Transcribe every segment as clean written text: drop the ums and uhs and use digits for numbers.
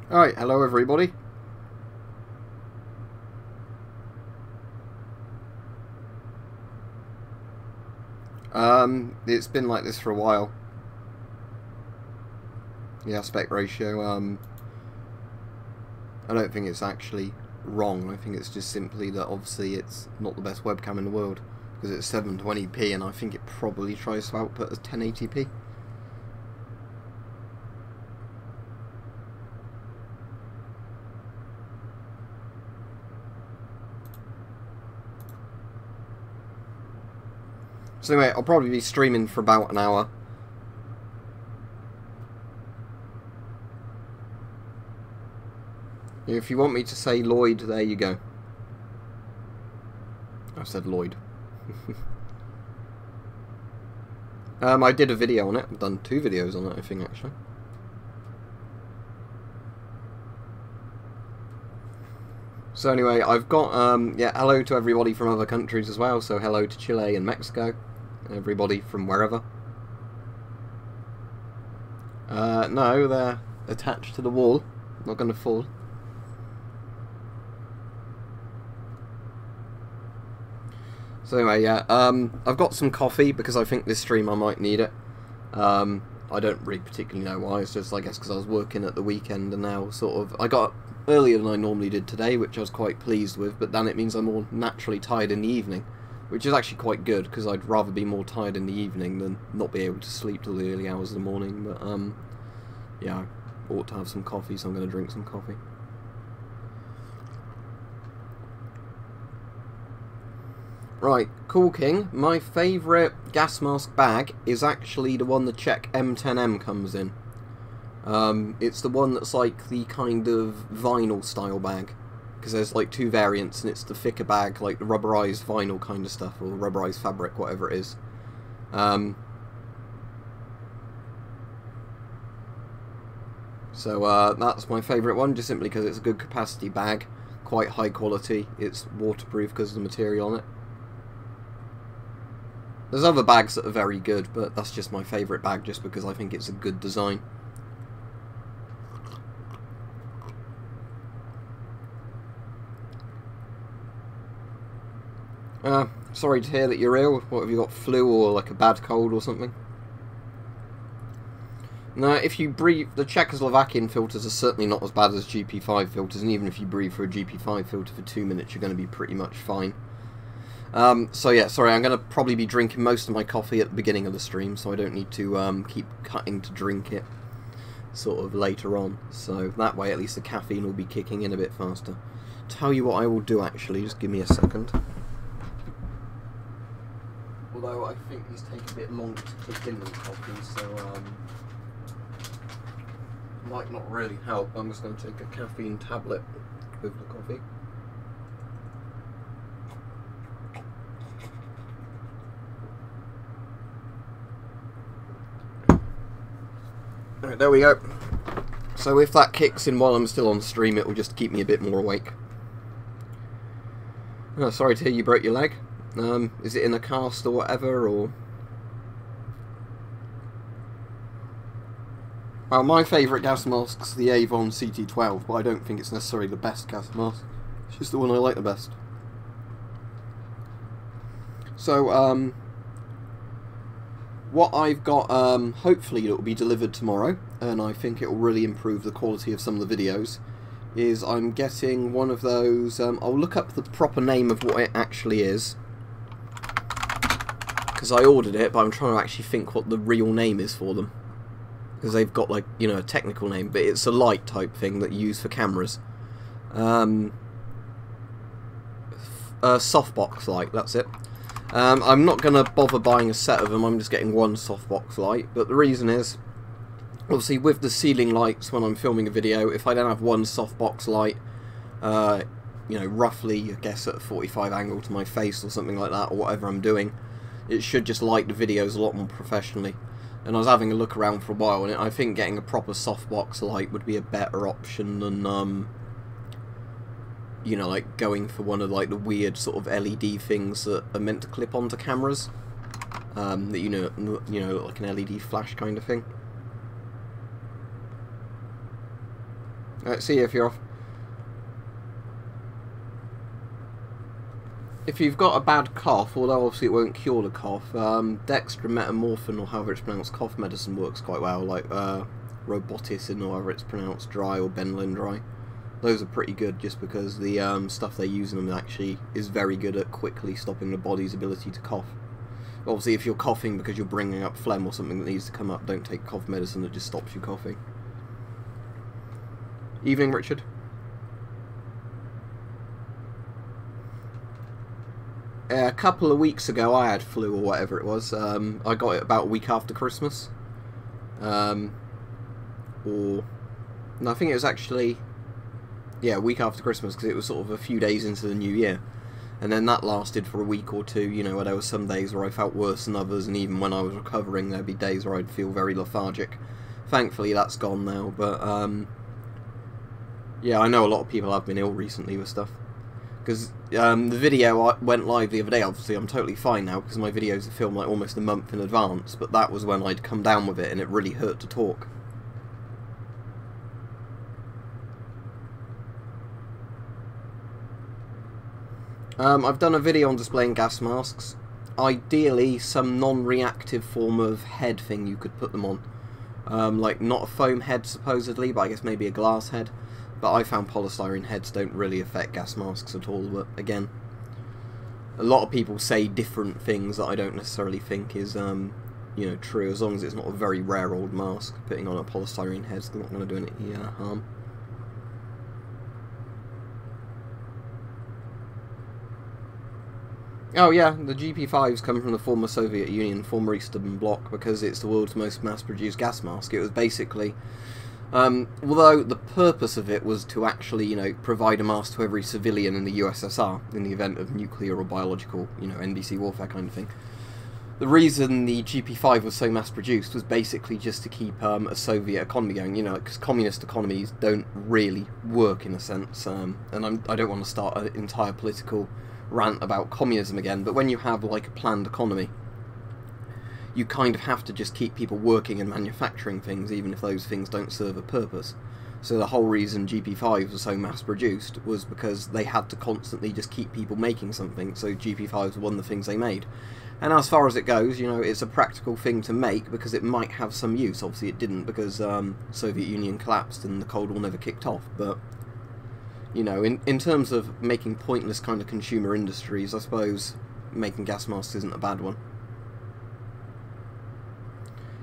Alright, hello everybody. It's been like this for a while. The aspect ratio, I don't think it's actually wrong. I think it's just simply that obviously it's not the best webcam in the world because it's 720p and I think it probably tries to output as 1080p. So anyway, I'll probably be streaming for about an hour. If you want me to say Lloyd, there you go. I've said Lloyd. I did a video on it. I've done 2 videos on it, I think, actually. So anyway, I've got, yeah, hello to everybody from other countries as well. So hello to Chile and Mexico. Everybody from wherever. No, they're attached to the wall. Not going to fall. So anyway, yeah, I've got some coffee because I think this stream I might need it. I don't really particularly know why. It's just, I guess, because I was working at the weekend and now sort of... I got up earlier than I normally did today, which I was quite pleased with, but then it means I'm more naturally tired in the evening, which is actually quite good because I'd rather be more tired in the evening than not be able to sleep till the early hours of the morning. But, yeah, I ought to have some coffee, so I'm going to drink some coffee. Right, Cool King, my favourite gas mask bag is actually the one the Czech M10M comes in. It's the one that's like the kind of vinyl style bag, because there's like 2 variants and it's the thicker bag, like the rubberized vinyl kind of stuff, or rubberized fabric, whatever it is. So that's my favourite one, just simply because it's a good capacity bag, quite high quality, it's waterproof because of the material on it. There's other bags that are very good, but that's just my favourite bag just because I think it's a good design. Sorry to hear that you're ill. What, have you got, flu or like a bad cold or something? No, if you breathe, the Czechoslovakian filters are certainly not as bad as GP5 filters, and even if you breathe through a GP5 filter for 2 minutes, you're going to be pretty much fine. So yeah, sorry, I'm going to probably be drinking most of my coffee at the beginning of the stream, so I don't need to keep cutting to drink it sort of later on. So that way at least the caffeine will be kicking in a bit faster. Tell you what I will do actually, just give me a second. Although I think these take a bit longer to kick in than coffee, so might not really help. I'm just going to take a caffeine tablet with the coffee. Right, there we go. So if that kicks in while I'm still on stream, it will just keep me a bit more awake. Oh, sorry to hear you broke your leg. Is it in a cast or whatever, or... Well, my favourite gas mask's the Avon CT12, but I don't think it's necessarily the best gas mask. It's just the one I like the best. So, what I've got, hopefully it will be delivered tomorrow, and I think it will really improve the quality of some of the videos, is I'm getting one of those, I'll look up the proper name of what it actually is, because I ordered it, but I'm trying to actually think what the real name is for them. Because they've got, like, you know, a technical name, but it's a light type thing that you use for cameras. Softbox light, that's it. I'm not going to bother buying a set of them, I'm just getting one softbox light, but the reason is, obviously with the ceiling lights when I'm filming a video, if I don't have one softbox light, you know, roughly, I guess at a 45 angle to my face or something like that, or whatever I'm doing, it should just light the videos a lot more professionally. And I was having a look around for a while, and I think getting a proper softbox light would be a better option than, you know, like going for one of like the weird sort of LED things that are meant to clip onto cameras. That you know, like an LED flash kind of thing. See you if you're off. If you've got a bad cough, although obviously it won't cure the cough, dextrometamorphin, or however it's pronounced, cough medicine works quite well, like roboticin, or however it's pronounced, dry, or Benylin dry. Those are pretty good just because the stuff they use in them actually is very good at quickly stopping the body's ability to cough. Obviously, if you're coughing because you're bringing up phlegm or something that needs to come up, don't take cough medicine that just stops you coughing. Evening, Richard. A couple of weeks ago I had flu or whatever it was. I got it about a week after Christmas. No, I think it was actually, yeah, a week after Christmas, because it was sort of a few days into the new year. And then that lasted for a week or two, you know, where there were some days where I felt worse than others, and even when I was recovering there'd be days where I'd feel very lethargic. Thankfully that's gone now, but yeah, I know a lot of people have been ill recently with stuff. Because the video went live the other day. Obviously I'm totally fine now because my videos are filmed like almost a month in advance, but that was when I'd come down with it and it really hurt to talk. I've done a video on displaying gas masks. Ideally some non-reactive form of head thing you could put them on. Like not a foam head supposedly, but I guess maybe a glass head. But I found polystyrene heads don't really affect gas masks at all, but again, a lot of people say different things that I don't necessarily think is, you know, true. As long as it's not a very rare old mask, putting on a polystyrene head's not going to do any harm. Oh yeah, the GP5s come from the former Soviet Union, former Eastern Bloc, because it's the world's most mass-produced gas mask. It was basically... although the purpose of it was to actually, you know, provide a mask to every civilian in the USSR in the event of nuclear or biological, you know, NBC warfare kind of thing. The reason the GP5 was so mass-produced was basically just to keep a Soviet economy going, you know, because communist economies don't really work in a sense, and I don't want to start an entire political rant about communism again, but when you have, like, a planned economy, you kind of have to just keep people working and manufacturing things, even if those things don't serve a purpose. So the whole reason GP5s were so mass-produced was because they had to constantly just keep people making something, so GP5s were one of the things they made. And as far as it goes, you know, it's a practical thing to make because it might have some use. Obviously it didn't, because Soviet Union collapsed and the Cold War never kicked off, but, you know, in terms of making pointless kind of consumer industries, I suppose making gas masks isn't a bad one.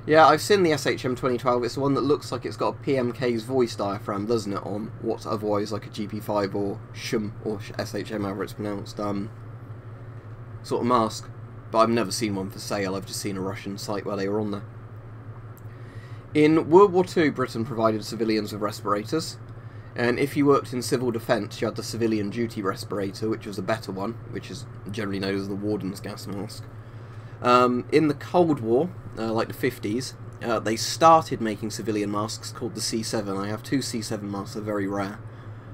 Yeah, I've seen the SHM12. It's the one that looks like it's got a PMK's voice diaphragm, doesn't it, on what's otherwise like a GP5 or SHM, or SHM, however it's pronounced, sort of mask. But I've never seen one for sale, I've just seen a Russian site where they were on there. In World War II, Britain provided civilians with respirators, and if you worked in civil defence, you had the civilian duty respirator, which was a better one, which is generally known as the warden's gas mask. In the Cold War, like the 50s, they started making civilian masks called the C7. I have two C7 masks, they're very rare.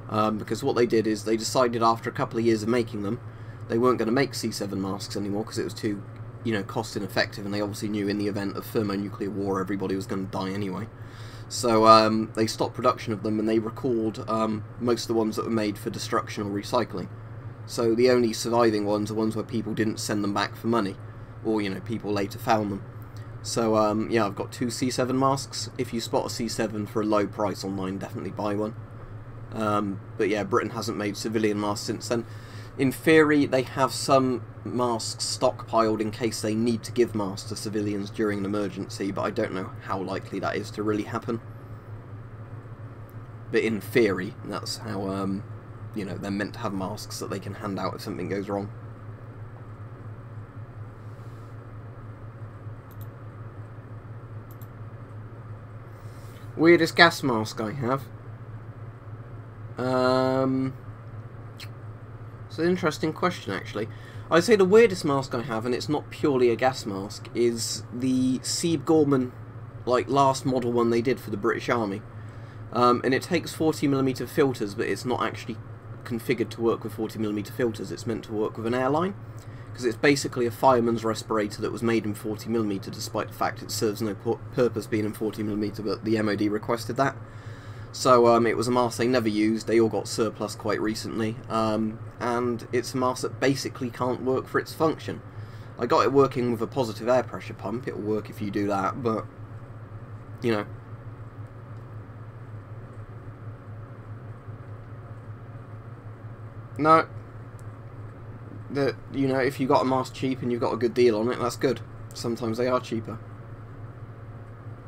Because what they did is they decided after a couple of years of making them, they weren't going to make C7 masks anymore because it was too, you know, cost ineffective, and they obviously knew in the event of thermonuclear war everybody was going to die anyway. So they stopped production of them, and they recalled most of the ones that were made for destruction or recycling. So the only surviving ones are ones where people didn't send them back for money, or, you know, people later found them. So, yeah, I've got two C7 masks. If you spot a C7 for a low price online, definitely buy one. But yeah, Britain hasn't made civilian masks since then. In theory, they have some masks stockpiled in case they need to give masks to civilians during an emergency, but I don't know how likely that is to really happen. But in theory, that's how, you know, they're meant to have masks that they can hand out if something goes wrong. Weirdest gas mask I have. It's an interesting question, actually. I'd say the weirdest mask I have, and it's not purely a gas mask, is the Sieb Gorman, like, last model one they did for the British Army. And it takes 40mm filters, but it's not actually configured to work with 40mm filters. It's meant to work with an airline, because it's basically a fireman's respirator that was made in 40mm, despite the fact it serves no purpose being in 40mm, but the MOD requested that. So it was a mask they never used, they all got surplus quite recently, and it's a mask that basically can't work for its function. I got it working with a positive air pressure pump, it'll work if you do that, but, you know. No. You know, if you got a mask cheap and you've got a good deal on it, that's good. Sometimes they are cheaper.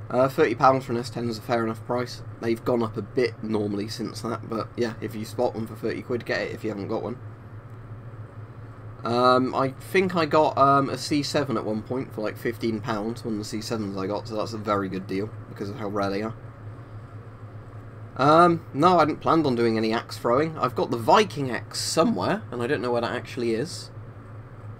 £30 for an S10 is a fair enough price. They've gone up a bit normally since that, but yeah, if you spot one for 30 quid, get it if you haven't got one. I think I got a C7 at one point for like £15, one of the C7s I got, so that's a very good deal because of how rare they are. No, I hadn't planned on doing any axe throwing. I've got the Viking axe somewhere, and I don't know where that actually is.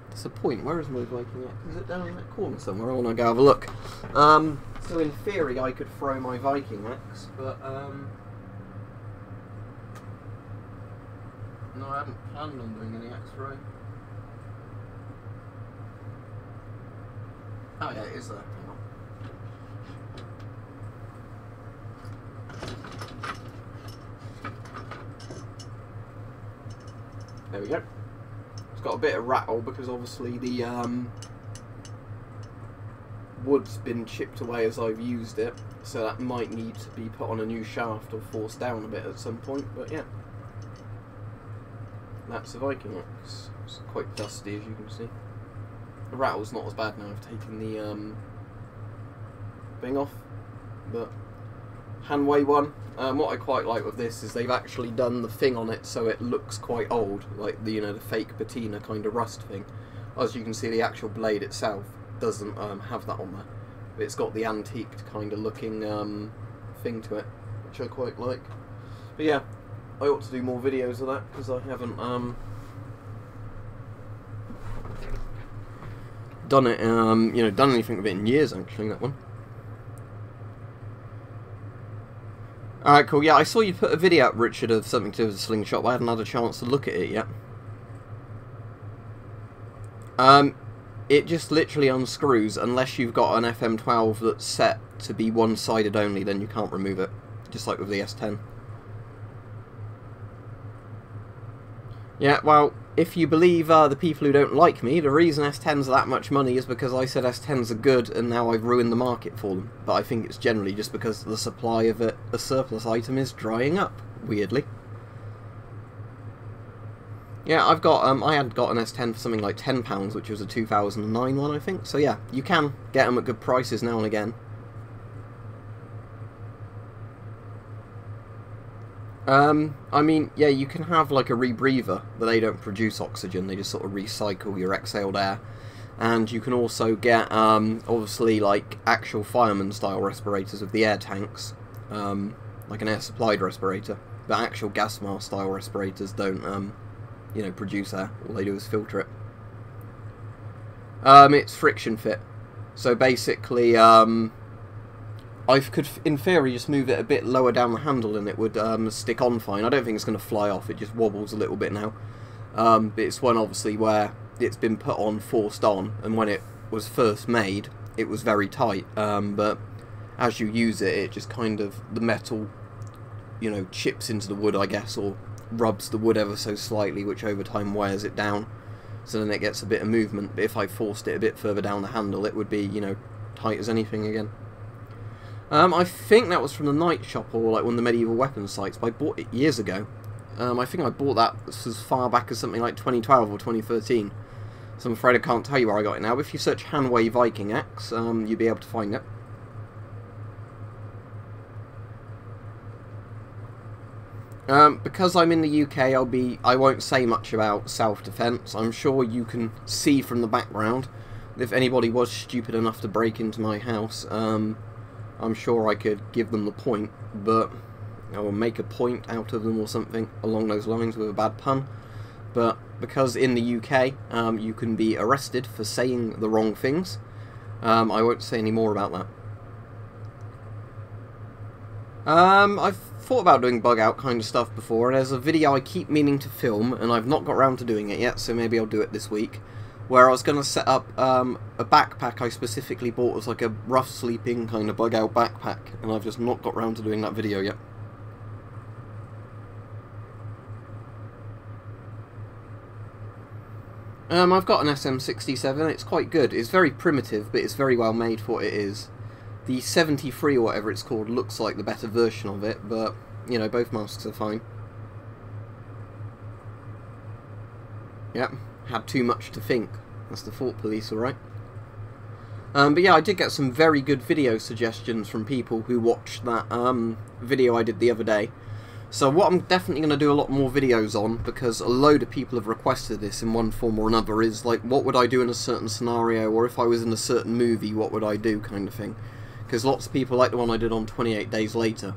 That's the point. Where is my Viking axe? Is it down in that corner somewhere? I want to go have a look. So in theory I could throw my Viking axe, but no, I hadn't planned on doing any axe throwing. Oh yeah, it is there. Hang on. There we go. It's got a bit of rattle because obviously the wood's been chipped away as I've used it, so that might need to be put on a new shaft or forced down a bit at some point, but yeah. That's the Viking axe. It's quite dusty as you can see. The rattle's not as bad now, I've taken the thing off, but Hanway one. What I quite like with this is they've actually done the thing on it so it looks quite old, like the, you know, the fake patina kind of rust thing. As you can see, the actual blade itself doesn't have that on there, but it's got the antiqued kind of looking thing to it, which I quite like. But yeah, I ought to do more videos of that because I haven't done it, you know, done anything with it in years actually. That one. Alright, cool. Yeah, I saw you put a video up, Richard, of something to do with a slingshot, but I hadn't had a chance to look at it yet. It just literally unscrews unless you've got an FM12 that's set to be one-sided only, then you can't remove it, just like with the S10. Yeah, well, if you believe the people who don't like me, the reason S10s are that much money is because I said S10s are good and now I've ruined the market for them. But I think it's generally just because the supply of a surplus item is drying up, weirdly. Yeah, I've got, I had got an S10 for something like £10, which was a 2009 one, I think. So yeah, you can get them at good prices now and again. I mean, yeah, you can have like a rebreather, but they don't produce oxygen, they just sort of recycle your exhaled air. And you can also get, obviously, like actual fireman style respirators with the air tanks, like an air supplied respirator. But actual gas mask style respirators don't, you know, produce air, all they do is filter it. It's friction fit, so basically, I could, in theory, just move it a bit lower down the handle and it would stick on fine. I don't think it's going to fly off, it just wobbles a little bit now. But it's one, obviously, where it's been put on, forced on, and when it was first made, it was very tight. But as you use it, it just kind of, the metal, you know, chips into the wood, I guess, or rubs the wood ever so slightly, which over time wears it down. So then it gets a bit of movement. But if I forced it a bit further down the handle, it would be, you know, tight as anything again. I think that was from the Night Shop, or like one of the medieval weapons sites, but I bought it years ago. I think I bought that as far back as something like 2012 or 2013. So I'm afraid I can't tell you where I got it now. But if you search Hanway Viking Axe, you'll be able to find it. Because I'm in the UK, I won't say much about self-defense. I'm sure you can see from the background. If anybody was stupid enough to break into my house, I'm sure I could give them the point, but I will make a point out of them or something along those lines with a bad pun. But because in the UK you can be arrested for saying the wrong things, I won't say any more about that. I've thought about doing bug out kind of stuff before, and there's a video I keep meaning to film and I've not got around to doing it yet, so maybe I'll do it this week, where I was going to set up a backpack I specifically bought as like a rough sleeping kind of bug out backpack, and I've just not got around to doing that video yet. I've got an SM67, it's quite good. It's very primitive, but it's very well made for what it is. The 73 or whatever it's called looks like the better version of it, but, you know, both masks are fine. Yep, had too much to think. That's the thought police, alright. But yeah, I did get some very good video suggestions from people who watched that video I did the other day. So what I'm definitely going to do a lot more videos on, because a load of people have requested this in one form or another, is like, what would I do in a certain scenario, or if I was in a certain movie, what would I do, kind of thing. Because lots of people like the one I did on 28 Days Later.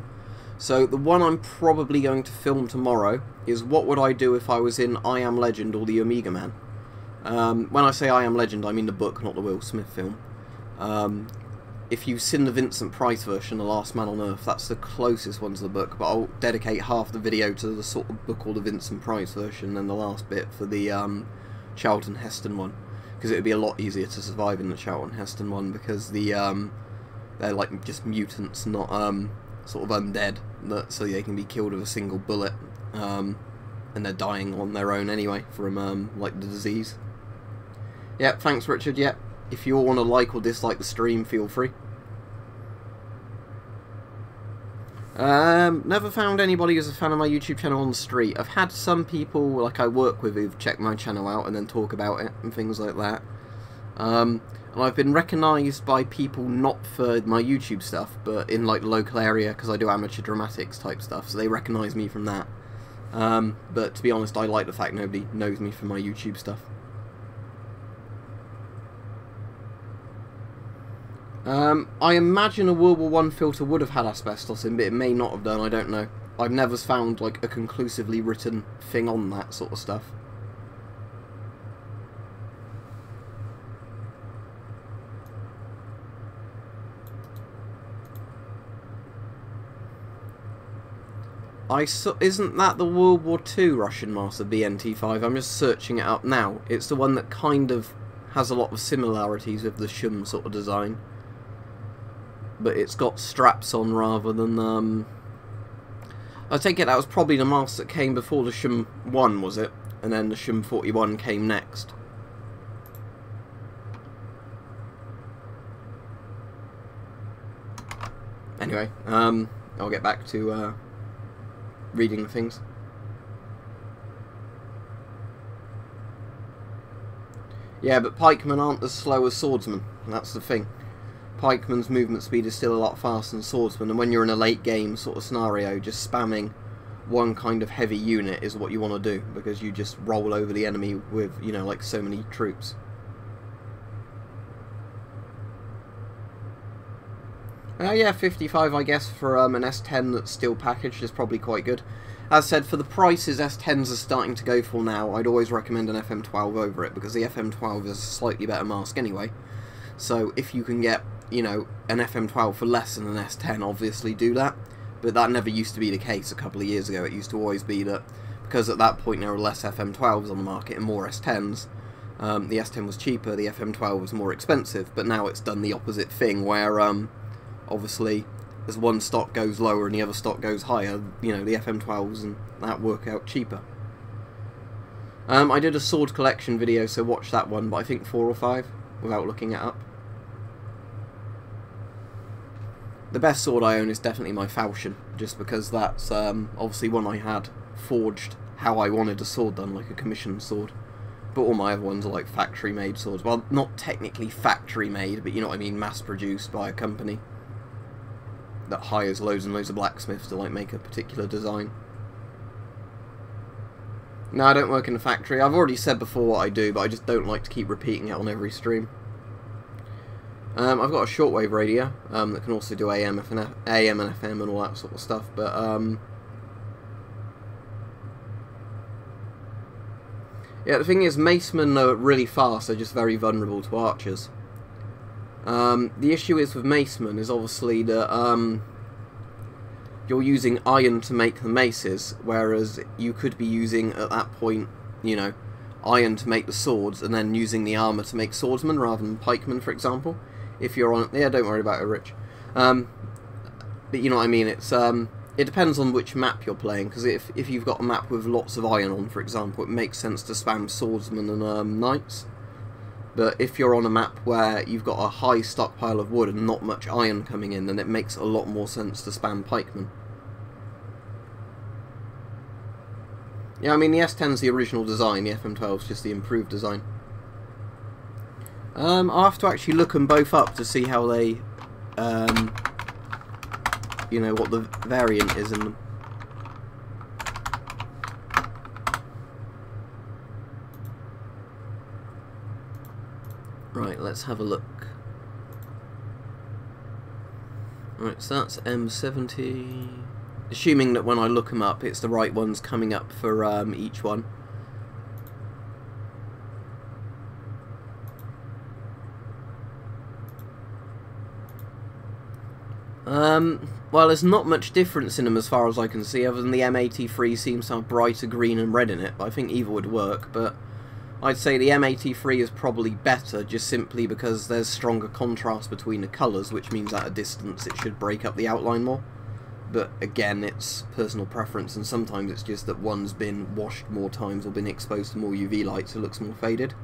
So the one I'm probably going to film tomorrow is what would I do if I was in I Am Legend or the Omega Man. When I say I Am Legend, I mean the book, not the Will Smith film. If you've seen the Vincent Price version, The Last Man on Earth, that's the closest one to the book, but I'll dedicate half the video to the sort of book or the Vincent Price version, and the last bit for the Charlton Heston one, because it would be a lot easier to survive in the Charlton Heston one, because the they're like just mutants, not sort of undead, so they can be killed with a single bullet, and they're dying on their own anyway from like the disease. Yep, thanks Richard. Yep. If you all want to like or dislike the stream, feel free. Never found anybody who's a fan of my YouTube channel on the street. I've had some people like I work with who've checked my channel out and then talk about it and things like that. And I've been recognised by people not for my YouTube stuff, but in like the local area, because I do amateur dramatics type stuff, so they recognise me from that. But to be honest, I like the fact nobody knows me from my YouTube stuff. I imagine a World War I filter would have had asbestos in, but it may not have done, I don't know. I've never found like a conclusively written thing on that sort of stuff. Isn't that the World War II Russian Master BNT5? I'm just searching it up now. It's the one that kind of has a lot of similarities with the Shum sort of design. But it's got straps on rather than, I take it that was probably the mask that came before the Shum 1, was it? And then the Shum 41 came next. Anyway, I'll get back to, reading things. Yeah, but pikemen aren't as slow as swordsmen, that's the thing. Pikeman's movement speed is still a lot faster than swordsman, and when you're in a late game sort of scenario, just spamming one kind of heavy unit is what you want to do, because you just roll over the enemy with, you know, like so many troops. Yeah, 55 I guess for an S10 that's still packaged is probably quite good. As said, for the prices S10s are starting to go for now, I'd always recommend an FM12 over it, because the FM12 is a slightly better mask anyway. So if you can get, you know, an FM12 for less than an S10, obviously do that. But that never used to be the case a couple of years ago. It used to always be that, because at that point there were less FM12s on the market and more S10s, the S10 was cheaper, the FM12 was more expensive, but now it's done the opposite thing, where obviously as one stock goes lower and the other stock goes higher, you know, the FM12s and that work out cheaper. I did a sword collection video, so watch that one, but I think 4 or 5, without looking it up. The best sword I own is definitely my falchion, just because that's obviously one I had forged how I wanted a sword done, like a commissioned sword. But all my other ones are like factory-made swords. Well, not technically factory-made, but you know what I mean, mass-produced by a company that hires loads and loads of blacksmiths to like make a particular design. No, I don't work in a factory. I've already said before what I do, but I just don't like to keep repeating it on every stream. I've got a shortwave radio that can also do AM and FM and all that sort of stuff, but yeah, the thing is, macemen are really fast, they're just very vulnerable to archers. The issue is with macemen is obviously that you're using iron to make the maces, whereas you could be using, at that point, you know, iron to make the swords, and then using the armour to make swordsmen rather than pikemen, for example. If you're on, yeah, don't worry about it, Rich. But you know what I mean. It's it depends on which map you're playing, because if you've got a map with lots of iron on, for example, it makes sense to spam swordsmen and knights. But if you're on a map where you've got a high stockpile of wood and not much iron coming in, then it makes a lot more sense to spam pikemen. Yeah, I mean, the S10's the original design, the FM12's just the improved design. I'll have to actually look them both up to see how they, you know, what the variant is in them. Right, let's have a look. Right, so that's M70. Assuming that when I look them up, it's the right ones coming up for each one. Well, there's not much difference in them as far as I can see, other than the M83 seems to have brighter green and red in it. I think either would work, but I'd say the M83 is probably better, just simply because there's stronger contrast between the colours, which means at a distance it should break up the outline more. But again, it's personal preference, and sometimes it's just that one's been washed more times or been exposed to more UV light, so it looks more faded.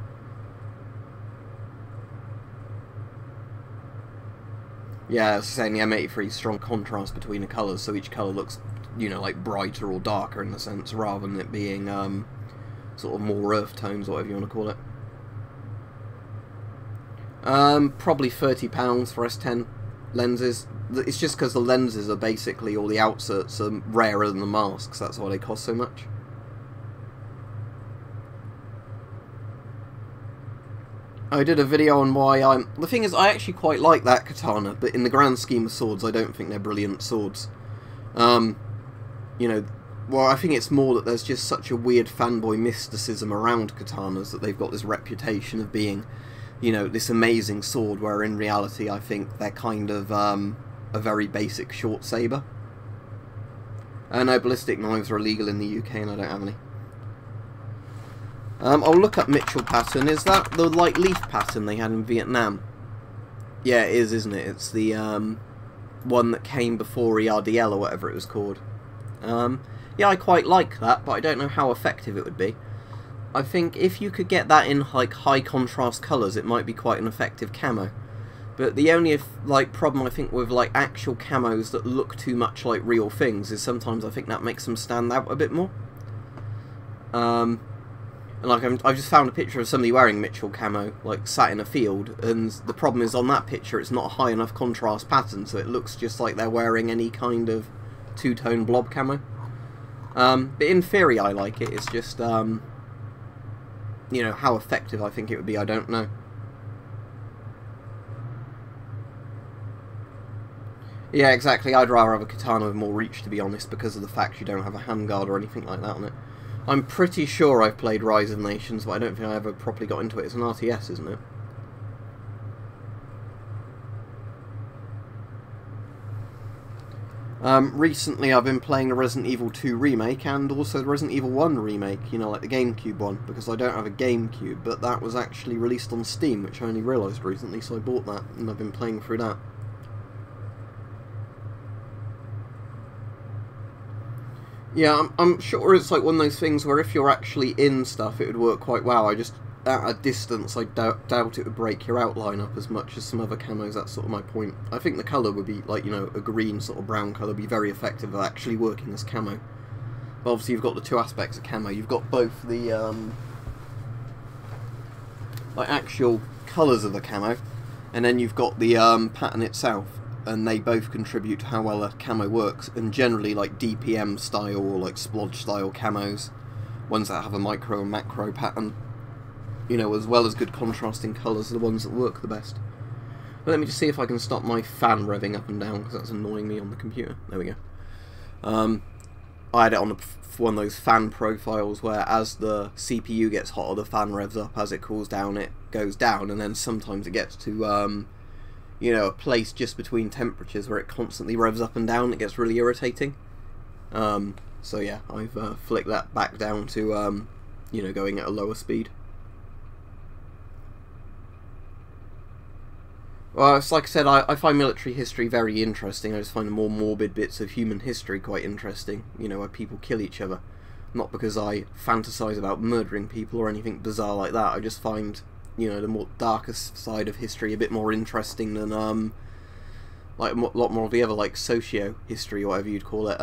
Yeah, I was saying the M83 is strong contrast between the colours, so each colour looks, you know, like brighter or darker in a sense, rather than it being sort of more earth tones, or whatever you want to call it. Probably £30 for S10 lenses. It's just because the lenses are basically, all the outserts are rarer than the masks, that's why they cost so much. I did a video on why the thing is, I actually quite like that katana, but in the grand scheme of swords, I don't think they're brilliant swords. You know, well, I think it's more that there's just such a weird fanboy mysticism around katanas, that they've got this reputation of being, you know, this amazing sword, where in reality I think they're kind of a very basic short saber. No, ballistic knives are illegal in the UK and I don't have any. I'll look up Mitchell pattern. Is that the light leaf pattern they had in Vietnam? Yeah, it is, isn't it? It's the one that came before ERDL or whatever it was called. Yeah, I quite like that, but I don't know how effective it would be. I think if you could get that in like high contrast colours, it might be quite an effective camo. But the only problem I think with like actual camos that look too much like real things is sometimes I think that makes them stand out a bit more. And like I've just found a picture of somebody wearing Mitchell camo, like sat in a field, and the problem is on that picture it's not a high enough contrast pattern, so it looks just like they're wearing any kind of two-tone blob camo. But in theory I like it, it's just, you know, how effective I think it would be, I don't know. Yeah, exactly, I'd rather have a katana with more reach, to be honest, because of the fact you don't have a handguard or anything like that on it. I'm pretty sure I've played Rise of Nations, but I don't think I ever properly got into it. It's an RTS, isn't it? Recently I've been playing the Resident Evil 2 remake and also the Resident Evil 1 remake, you know, like the GameCube one, because I don't have a GameCube, but that was actually released on Steam, which I only realised recently, so I bought that, and I've been playing through that. Yeah, I'm sure it's like one of those things where if you're actually in stuff, it would work quite well. I just, at a distance, I doubt it would break your outline up as much as some other camos. That's sort of my point. I think the colour would be, like, you know, a green sort of brown colour would be very effective at actually working as camo. But obviously you've got the two aspects of camo. You've got both the, like, actual colours of the camo, and then you've got the pattern itself. And they both contribute to how well a camo works, and generally like DPM style or like splodge style camos, ones that have a micro and macro pattern, you know, as well as good contrasting colours, are the ones that work the best. But let me just see if I can stop my fan revving up and down, because that's annoying me on the computer. There we go. I had it on one of those fan profiles where as the CPU gets hotter, the fan revs up, as it cools down it goes down, and then sometimes it gets to you know, a place just between temperatures where it constantly revs up and down. It gets really irritating. So yeah, I've flicked that back down to, you know, going at a lower speed. Well, it's like I said, I find military history very interesting. I just find the more morbid bits of human history quite interesting, you know, where people kill each other. Not because I fantasize about murdering people or anything bizarre like that. I just find, you know, the more darker side of history a bit more interesting than, like, a lot more of the other, like, socio-history, or whatever you'd call it.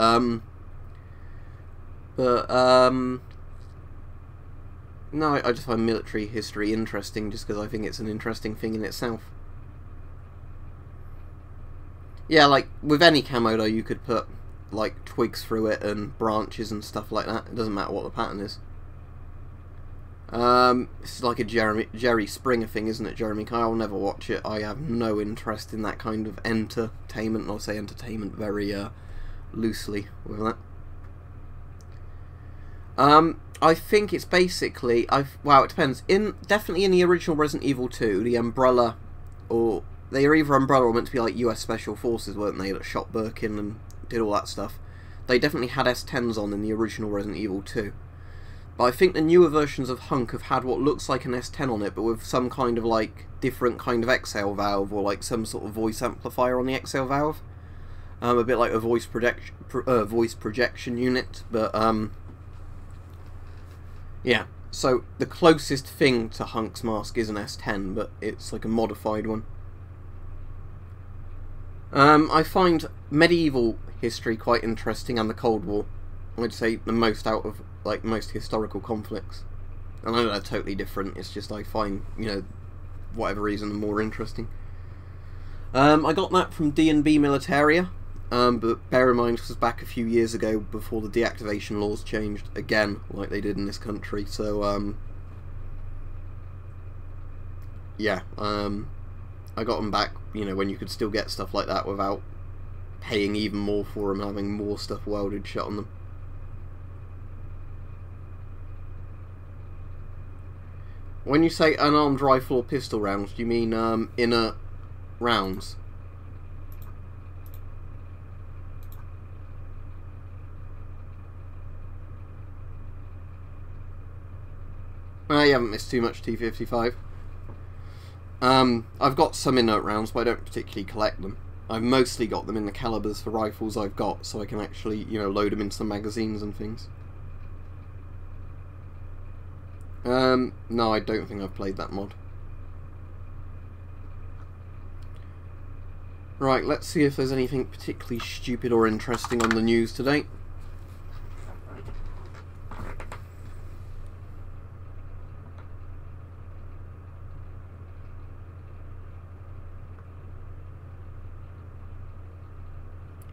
No, I just find military history interesting just because I think it's an interesting thing in itself. Yeah, like, with any camo, though, you could put, like, twigs through it and branches and stuff like that. It doesn't matter what the pattern is. It's like a Jerry Springer thing, isn't it, Jeremy? I'll never watch it. I have no interest in that kind of entertainment. And I'll say entertainment very loosely with that. I think it's basically, well, it depends. Definitely in the original Resident Evil 2, the Umbrella, or they are either Umbrella or meant to be like US Special Forces, weren't they, that shot Birkin and did all that stuff. They definitely had S10s on in the original Resident Evil 2. But I think the newer versions of Hunk have had what looks like an S10 on it, but with some kind of like different kind of exhale valve, or like some sort of voice amplifier on the exhale valve. A bit like a voice projection unit, but yeah. So the closest thing to Hunk's mask is an S10, but it's like a modified one. I find medieval history quite interesting, and the Cold War. I'd say the most out of like most historical conflicts. And I know they're totally different. It's just I find, you know, whatever reason, them more interesting. I got that from D&B Militaria, but bear in mind this was back a few years ago before the deactivation laws changed again, like they did in this country. So yeah, I got them back, you know, when you could still get stuff like that without paying even more for them, having more stuff welded shut on them. When you say unarmed rifle or pistol rounds, do you mean inner rounds? You haven't missed too much, T55. I've got some inert rounds, but I don't particularly collect them. I've mostly got them in the calibers for rifles I've got, so I can actually, you know, load them into some magazines and things. No, I don't think I've played that mod. Right, let's see if there's anything particularly stupid or interesting on the news today.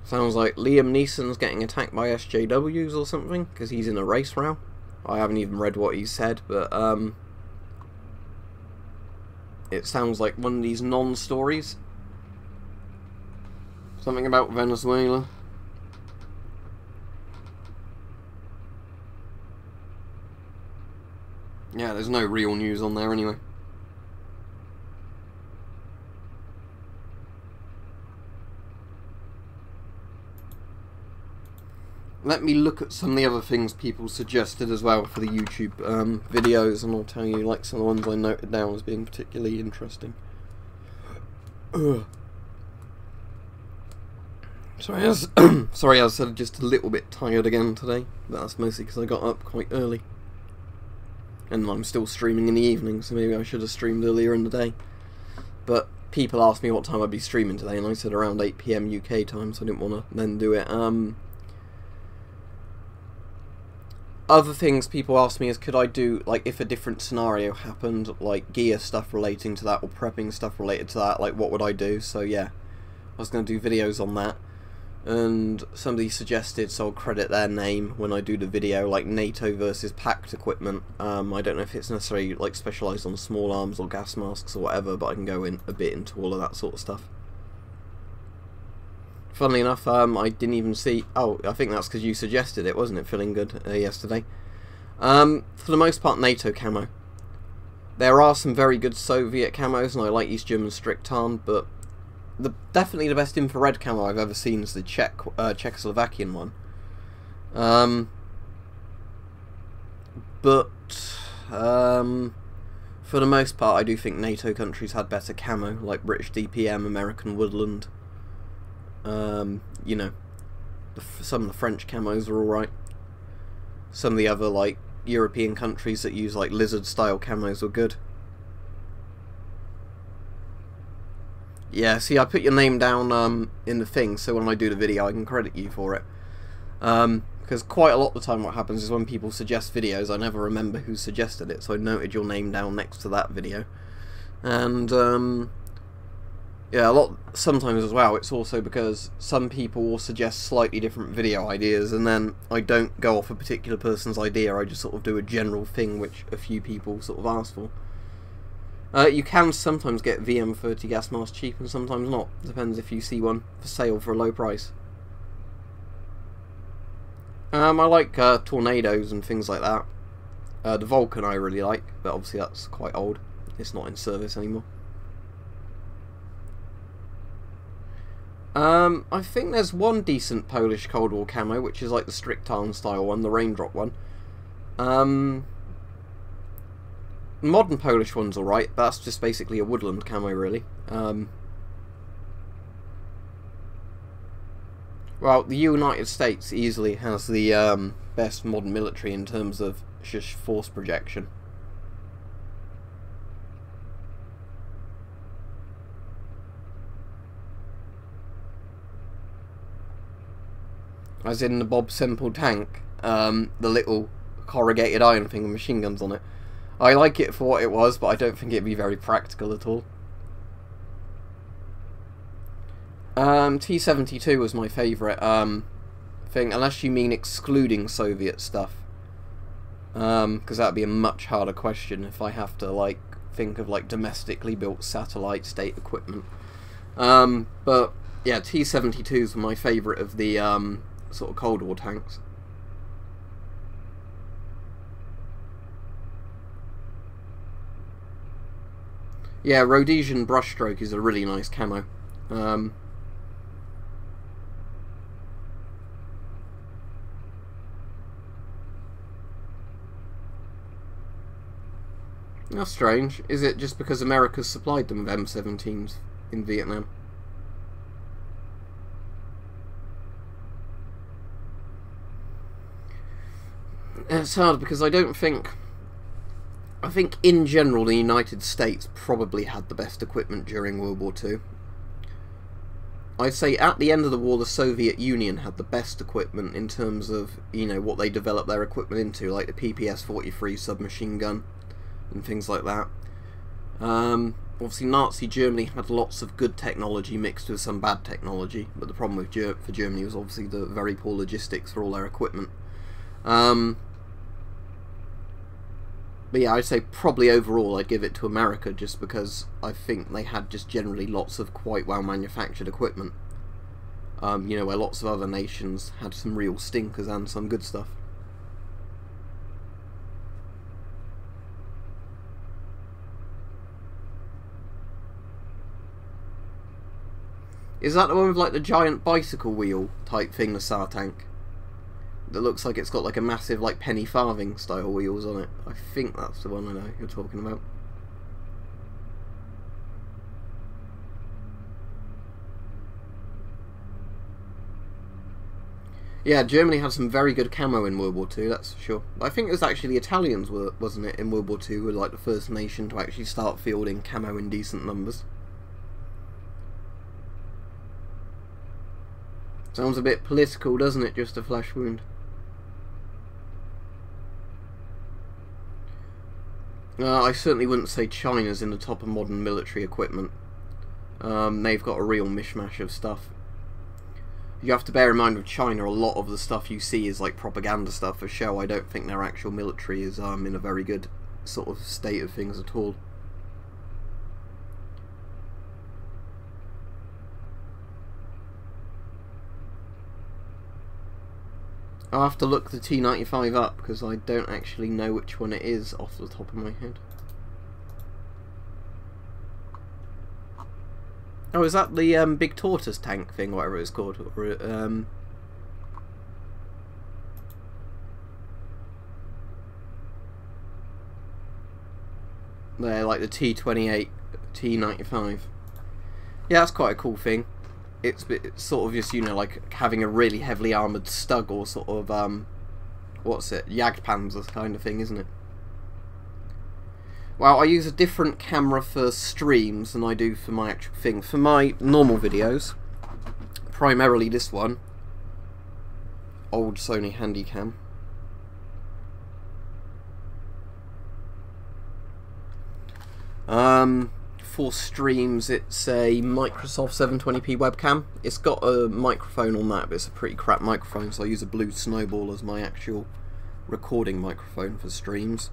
Sounds like Liam Neeson's getting attacked by SJWs or something, because he's in a race row. I haven't even read what he said, but it sounds like one of these non-stories. Something about Venezuela. Yeah, there's no real news on there anyway. Let me look at some of the other things people suggested as well for the YouTube videos, and I'll tell you like some of the ones I noted down as being particularly interesting. Sorry, I was just a little bit tired again today, but that's mostly because I got up quite early. And I'm still streaming in the evening, so maybe I should have streamed earlier in the day. But people asked me what time I'd be streaming today, and I said around 8 PM UK time, so I didn't want to then do it. Other things people asked me is, could I do, like, if a different scenario happened, like gear stuff relating to that, or prepping stuff related to that, like what would I do? So yeah, I was going to do videos on that. And somebody suggested, so I'll credit their name when I do the video, like NATO versus packed equipment. I don't know if it's necessarily like specialised on small arms or gas masks or whatever, but I can go in a bit into all of that sort of stuff. Funnily enough, I didn't even see... Oh, I think that's because you suggested it, wasn't it? Feeling good yesterday. For the most part, NATO camo. There are some very good Soviet camos, and I like East German Strictan, but definitely the best infrared camo I've ever seen is the Czechoslovakian one. For the most part, I do think NATO countries had better camo, like British DPM, American Woodland. You know, some of the French camos are alright. Some of the other, like, European countries that use, like, lizard-style camos were good. Yeah, see, I put your name down in the thing, so when I do the video I can credit you for it. Because quite a lot of the time what happens is when people suggest videos, I never remember who suggested it, so I noted your name down next to that video. And, yeah, sometimes as well, it's also because some people will suggest slightly different video ideas, and then I don't go off a particular person's idea, I just sort of do a general thing which a few people sort of ask for. You can sometimes get VM30 gas masks cheap and sometimes not. Depends if you see one for sale for a low price. I like tornadoes and things like that. The Vulcan I really like, but obviously that's quite old. It's not in service anymore. I think there's one decent Polish Cold War camo, which is like the Strictarn style one, the Raindrop one. Modern Polish one's alright, but that's just basically a woodland camo, really. Well, the United States easily has the best modern military in terms of just force projection. As in the Bob Semple tank, the little corrugated iron thing with machine guns on it. I like it for what it was, but I don't think it'd be very practical at all. T-72 was my favourite thing, unless you mean excluding Soviet stuff. Because that'd be a much harder question if I have to, like, think of, like, domestically built satellite state equipment. But, yeah, T-72s were my favourite of the, sort of Cold War tanks. Yeah, Rhodesian brushstroke is a really nice camo. That's strange. Is it just because America's supplied them with M17s in Vietnam? It's hard because I think in general the United States probably had the best equipment during World War II. I'd say at the end of the war the Soviet Union had the best equipment in terms of, you know, what they developed their equipment into, like the PPS-43 submachine gun and things like that. Obviously Nazi Germany had lots of good technology mixed with some bad technology, but the problem with for Germany was obviously the very poor logistics for all their equipment. But yeah, I'd say probably overall I'd give it to America just because I think they had just generally lots of quite well manufactured equipment. You know, where lots of other nations had some real stinkers and some good stuff. Is that the one with like the giant bicycle wheel type thing, the SAR tank? That looks like it's got like a massive like penny farthing style wheels on it. I think that's the one I know you're talking about. Yeah, Germany had some very good camo in World War II, that's for sure. But I think it was actually the Italians, wasn't it, in World War II, were like the first nation to actually start fielding camo in decent numbers. Sounds a bit political, doesn't it? Just a flesh wound. I certainly wouldn't say China's in the top of modern military equipment. They've got a real mishmash of stuff. You have to bear in mind with China, a lot of the stuff you see is like propaganda stuff for show. I don't think their actual military is in a very good sort of state of things at all. I'll have to look the T95 up because I don't actually know which one it is off the top of my head. Oh, is that the big tortoise tank thing, whatever it's called? Or, They're like the T28, T95. Yeah, that's quite a cool thing. It's sort of just, you know, like having a really heavily armoured Stug or sort of, what's it, Jagdpanzer kind of thing, isn't it? Well, I use a different camera for streams than I do for my actual thing. For my normal videos, primarily this one, old Sony Handycam. For streams, it's a Microsoft 720p webcam. It's got a microphone on that, but it's a pretty crap microphone, so I use a Blue Snowball as my actual recording microphone for streams.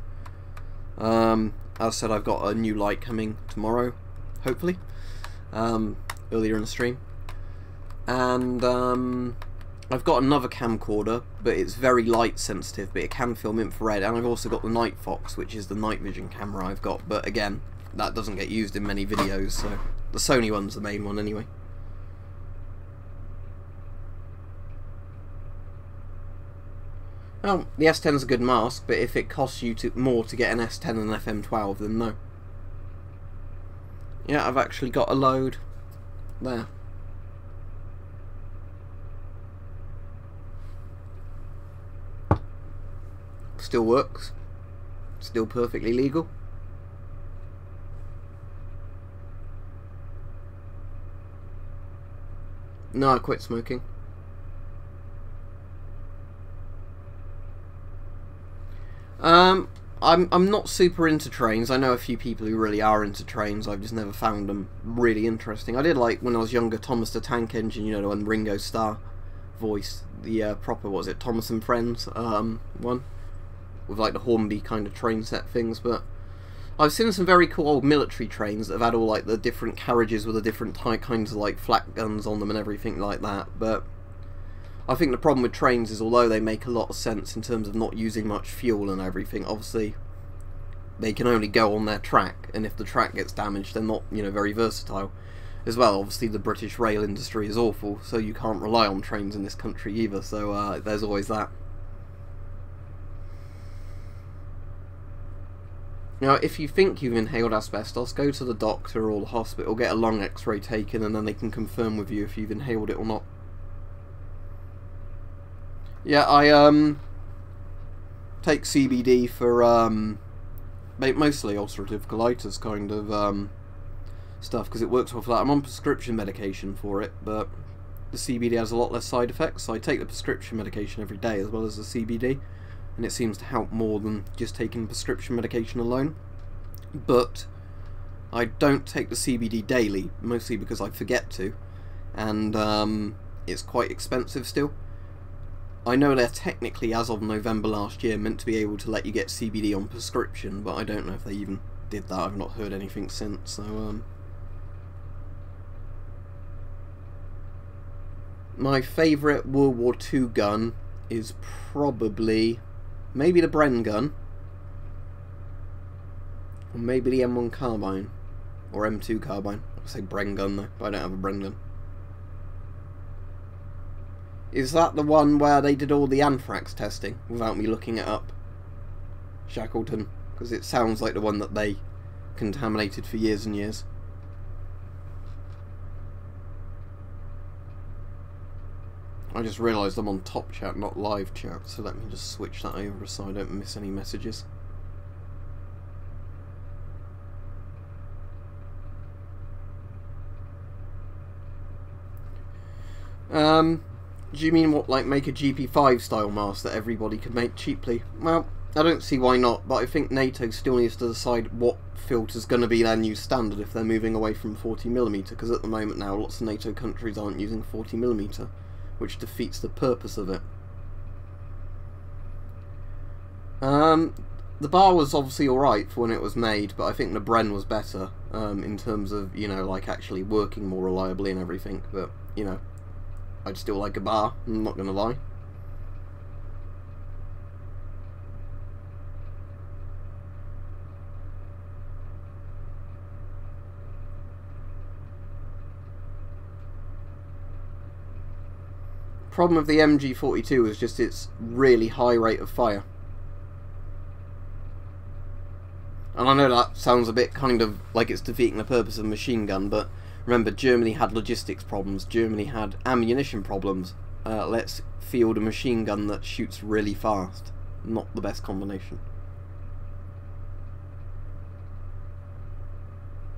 As I said, I've got a new light coming tomorrow, hopefully, earlier in the stream. And I've got another camcorder, but it's very light sensitive, but it can film infrared. And I've also got the Night Fox, which is the night vision camera I've got, but again, that doesn't get used in many videos, so the Sony one's the main one anyway. Well, the S10's a good mask, but if it costs you more to get an S10 and an FM12, then no. Yeah, I've actually got a load there. Still works. Still perfectly legal. No, I quit smoking. I'm not super into trains. I know a few people who really are into trains. I've just never found them really interesting. I did like, when I was younger, Thomas the Tank Engine, you know, the one Ringo Starr voiced, the proper, what was it, Thomas and Friends one, with like the Hornby kind of train set things. But I've seen some very cool old military trains that have had all like the different carriages with the different kinds of like flak guns on them and everything like that. But I think the problem with trains is, although they make a lot of sense in terms of not using much fuel and everything, obviously they can only go on their track, and if the track gets damaged, they're not, you know, very versatile. As well, obviously the British rail industry is awful, so you can't rely on trains in this country either, so there's always that. Now, if you think you've inhaled asbestos, go to the doctor or the hospital, get a lung x-ray taken, and then they can confirm with you if you've inhaled it or not. Yeah, I take CBD for mostly ulcerative colitis kind of stuff, because it works well for that. I'm on prescription medication for it, but the CBD has a lot less side effects, so I take the prescription medication every day as well as the CBD, and it seems to help more than just taking prescription medication alone. But I don't take the CBD daily, mostly because I forget to, and it's quite expensive still. I know they're technically, as of November last year, meant to be able to let you get CBD on prescription, but I don't know if they even did that. I've not heard anything since, so my favourite World War II gun is probably maybe the Bren gun, or maybe the M1 carbine, or M2 carbine. I say Bren gun though, but I don't have a Bren gun. Is that the one where they did all the anthrax testing without me looking it up? Shackleton, because it sounds like the one that they contaminated for years and years. I just realised I'm on top chat, not live chat, so let me just switch that over so I don't miss any messages. Do you mean what, like make a GP5 style mask that everybody can make cheaply? Well, I don't see why not, but I think NATO still needs to decide what filter's going to be their new standard if they're moving away from 40mm, because at the moment now lots of NATO countries aren't using 40mm, which defeats the purpose of it. The bar was obviously alright for when it was made, but I think the Bren was better in terms of, you know, like actually working more reliably and everything, but, you know, I'd still like a bar, I'm not going to lie. Problem of the MG42 is just its really high rate of fire. And I know that sounds a bit kind of like it's defeating the purpose of a machine gun, but remember, Germany had logistics problems, Germany had ammunition problems. Let's field a machine gun that shoots really fast. Not the best combination.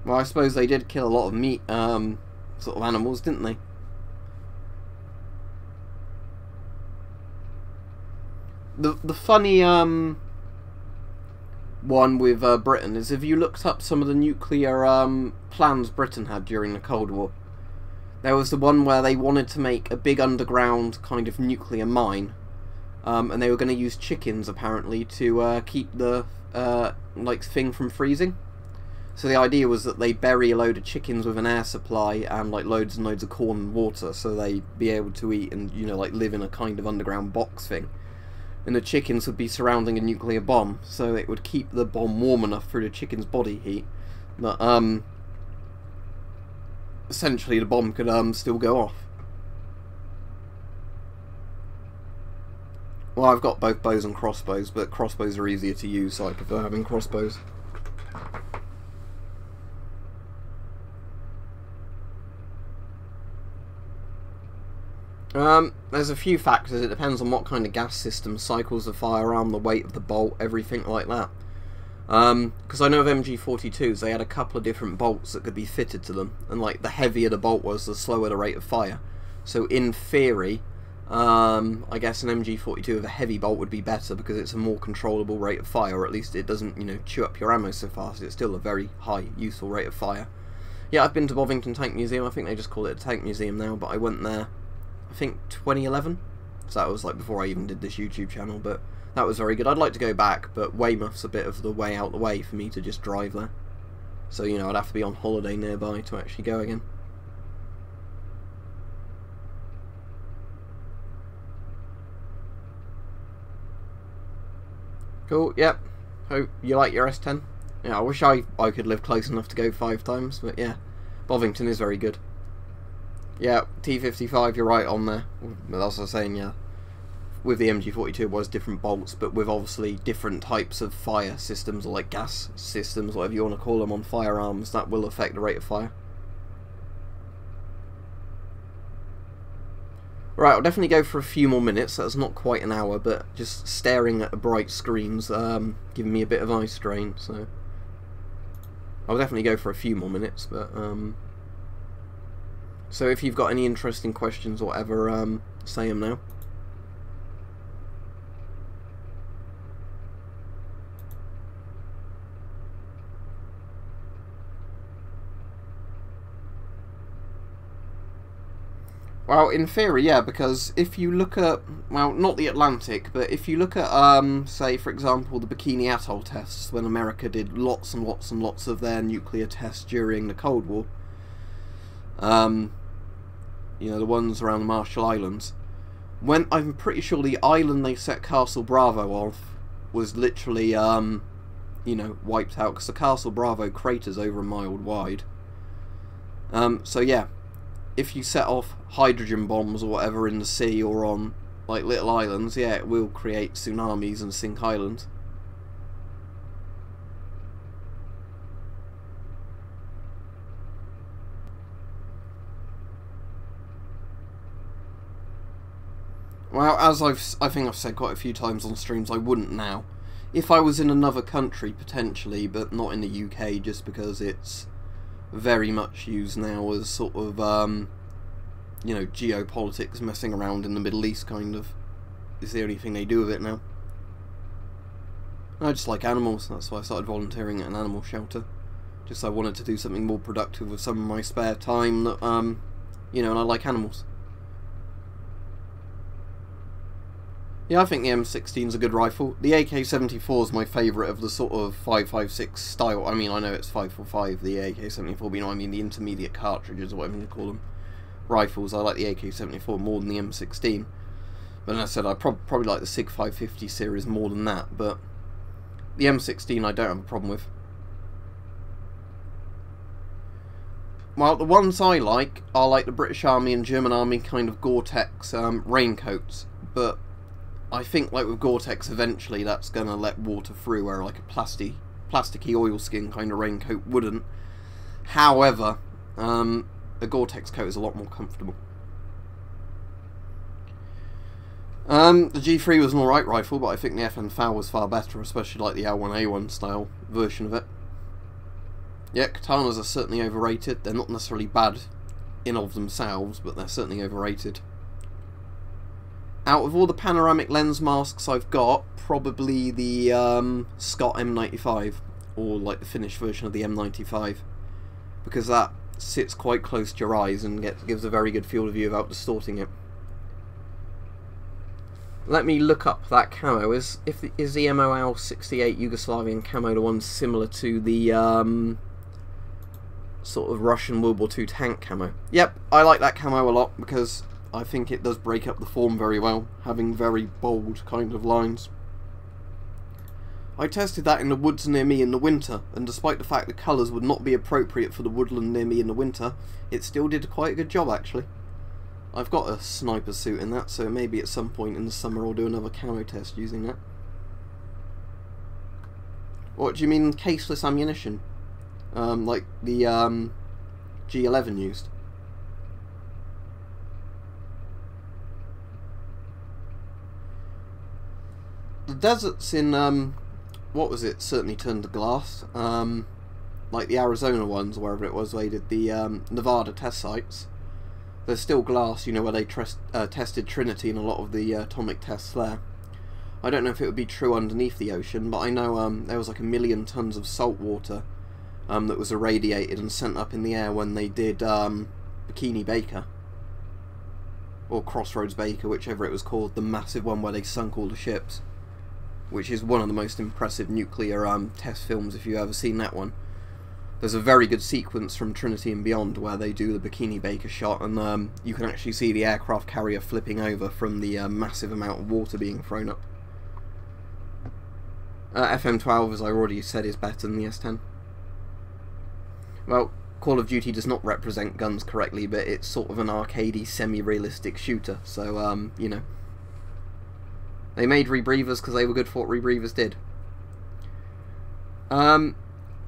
Well, I suppose they did kill a lot of meat, sort of animals, didn't they? The funny one with Britain is, if you looked up some of the nuclear plans Britain had during the Cold War, there was the one where they wanted to make a big underground kind of nuclear mine, and they were going to use chickens apparently to keep the like thing from freezing. So the idea was that they bury a load of chickens with an air supply and like loads and loads of corn and water, so they'd be able to eat and, you know, like live in a kind of underground box thing. And the chickens would be surrounding a nuclear bomb, so it would keep the bomb warm enough through the chicken's body heat that essentially the bomb could still go off. Well, I've got both bows and crossbows, but crossbows are easier to use, so I prefer having crossbows. There's a few factors. It depends on what kind of gas system, cycles of firearm, the weight of the bolt, everything like that. Because I know of MG42s, they had a couple of different bolts that could be fitted to them, and like the heavier the bolt was, the slower the rate of fire. So in theory, I guess an MG42 with a heavy bolt would be better because it's a more controllable rate of fire, or at least it doesn't, you know, chew up your ammo so fast. It's still a very high, useful rate of fire. Yeah, I've been to Bovington Tank Museum. I think they just call it a tank museum now, but I went there, I think 2011, so that was like before I even did this YouTube channel, but that was very good. I'd like to go back, but Weymouth's a bit of the way out the way for me to just drive there, so, you know, I'd have to be on holiday nearby to actually go again. Cool, yep. Hope you like your S10. Yeah, I wish I could live close enough to go 5 times, but yeah, Bovington is very good. Yeah, T55, you're right on there. But as I was saying, yeah, with the MG42 it was different bolts, but with obviously different types of fire systems, or like gas systems, whatever you want to call them, on firearms, that will affect the rate of fire. Right, I'll definitely go for a few more minutes. That's not quite an hour, but just staring at the bright screens giving me a bit of eye strain, so I'll definitely go for a few more minutes, but so if you've got any interesting questions or whatever, say them now. Well, in theory, yeah, because if you look at, well, not the Atlantic, but if you look at, say, for example, the Bikini Atoll tests, when America did lots and lots and lots of their nuclear tests during the Cold War, you know, the ones around the Marshall Islands, when I'm pretty sure the island they set Castle Bravo off was literally, you know, wiped out, because the Castle Bravo crater's over a mile wide. So yeah, if you set off hydrogen bombs or whatever in the sea or on like little islands, yeah, it will create tsunamis and sink islands. Well, as I think I've said quite a few times on streams, I wouldn't now. If I was in another country, potentially, but not in the UK, just because it's very much used now as sort of, you know, geopolitics, messing around in the Middle East, kind of, is the only thing they do with it now. I just like animals, that's why I started volunteering at an animal shelter. Just I wanted to do something more productive with some of my spare time that, you know, and I like animals. Yeah, I think the M16's a good rifle. The AK-74 is my favourite of the sort of 5.56 style. I mean, I know it's 5.45, the AK-74, but you know, I mean the intermediate cartridges, or whatever you call them, rifles. I like the AK-74 more than the M16. But as I said, I probably like the SIG 550 series more than that, but the M16 I don't have a problem with. Well, the ones I like are like the British Army and German Army kind of Gore-Tex raincoats, but I think like with Gore-Tex eventually that's going to let water through, where like a plasticky oilskin kind of raincoat wouldn't. However, a Gore-Tex coat is a lot more comfortable. The G3 was an alright rifle, but I think the FN FAL was far better, especially like the L1A1 style version of it. Yeah, katanas are certainly overrated. They're not necessarily bad in of themselves, but they're certainly overrated. Out of all the panoramic lens masks I've got, probably the Scott M95, or like the finished version of the M95, because that sits quite close to your eyes and gives a very good field of view without distorting it. Let me look up that camo. Is the MOL 68 Yugoslavian camo the one similar to the sort of Russian World War II tank camo? Yep, I like that camo a lot because I think it does break up the form very well, having very bold kind of lines. I tested that in the woods near me in the winter, and despite the fact the colours would not be appropriate for the woodland near me in the winter, it still did quite a good job actually. I've got a sniper suit in that, so maybe at some point in the summer I'll do another camo test using that. What do you mean caseless ammunition? Like the G11 used? The deserts in, what was it, certainly turned to glass. Like the Arizona ones, wherever it was, where they did the Nevada test sites. There's still glass, you know, where they tested Trinity and a lot of the atomic tests there. I don't know if it would be true underneath the ocean, but I know there was like 1 million tons of salt water that was irradiated and sent up in the air when they did Bikini Baker. Or Crossroads Baker, whichever it was called, the massive one where they sunk all the ships. Which is one of the most impressive nuclear test films if you've ever seen that one. There's a very good sequence from Trinity and Beyond where they do the Bikini Baker shot, and you can actually see the aircraft carrier flipping over from the massive amount of water being thrown up. FM12, as I already said, is better than the S10. Well, Call of Duty does not represent guns correctly, but it's sort of an arcadey, semi-realistic shooter, so, you know. They made rebreathers because they were good for what rebreathers did.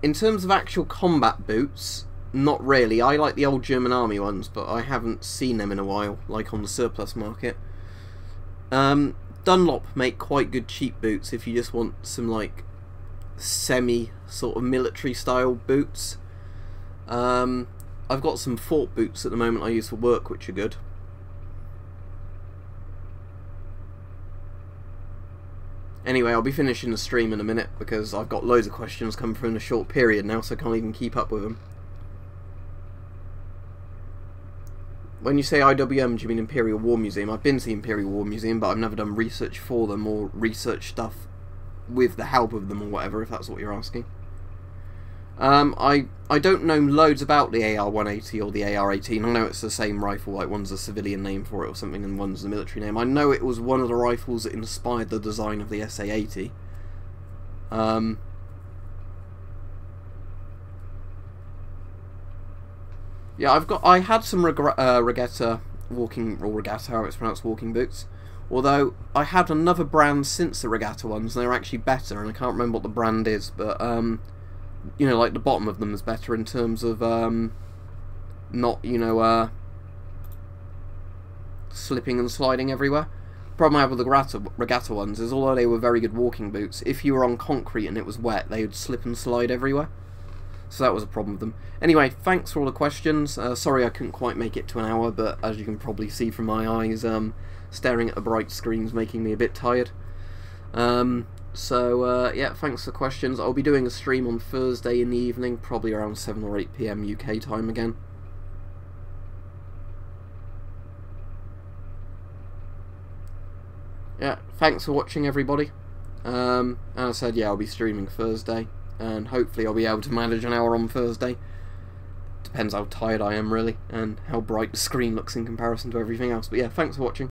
In terms of actual combat boots, not really. I like the old German army ones, but I haven't seen them in a while, like on the surplus market. Dunlop make quite good cheap boots if you just want some like semi sort of military style boots. I've got some fort boots at the moment I use for work, which are good. Anyway, I'll be finishing the stream in a minute because I've got loads of questions coming through in a short period now, so I can't even keep up with them. When you say IWM, do you mean Imperial War Museum? I've been to the Imperial War Museum, but I've never done research for them or research stuff with the help of them or whatever, if that's what you're asking. I don't know loads about the AR-180 or the AR-18. I know it's the same rifle, like one's a civilian name for it or something and one's the military name. I know it was one of the rifles that inspired the design of the SA-80. Yeah, I had some regatta walking, or regatta, how it's pronounced, walking boots. Although I had another brand since the regatta ones, and they're actually better, and I can't remember what the brand is, but you know, like the bottom of them is better in terms of not, you know, slipping and sliding everywhere. The problem I have with the regatta ones is, although they were very good walking boots, if you were on concrete and it was wet, they would slip and slide everywhere. So that was a problem with them. Anyway, thanks for all the questions. Sorry I couldn't quite make it to an hour, but as you can probably see from my eyes, staring at the bright screen's making me a bit tired. Yeah, thanks for the questions. I'll be doing a stream on Thursday in the evening, probably around 7 or 8 PM UK time again. Yeah, thanks for watching, everybody. As I said, yeah, I'll be streaming Thursday, and hopefully I'll be able to manage an hour on Thursday. Depends how tired I am, really, and how bright the screen looks in comparison to everything else. But yeah, thanks for watching.